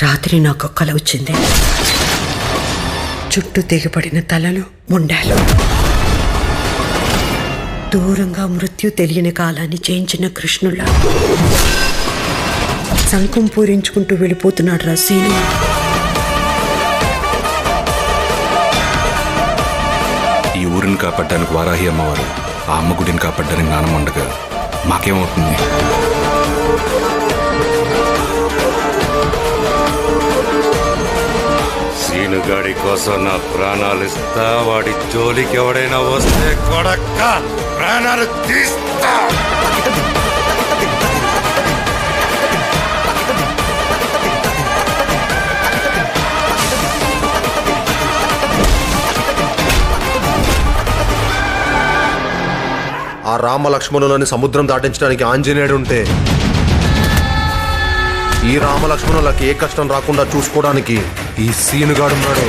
రాత్రి నాకు కల వచ్చింది. చుట్టూ తెగిపడిన తలలు, ముండాలు, దూరంగా మృత్యు తెలియని కాలాన్ని చేయించిన కృష్ణుల శంఖం పూరించుకుంటూ వెళ్ళిపోతున్నాడు రా సీను. ఈ ఊరిని కాపాడడానికి వారాహి అమ్మవారు, ఆ అమ్మ గుడిని కాపాడడానికి నానమ్మ ఉండగా మాకేమవుతుంది? సీనుగాడి కోసం నా ప్రాణాలు ఇస్తా. వాడి జోలికి ఎవడైనా వస్తే కొడక్క ప్రాణాలు తీస్తా. ఆ రామ లక్ష్మణులని సముద్రం దాటించడానికి ఆంజనేయుడు ఉంటే, ఈ రామ లక్ష్మణులకి ఏ కష్టం రాకుండా చూసుకోవడానికి ఈ సీనుగాడున్నాడు.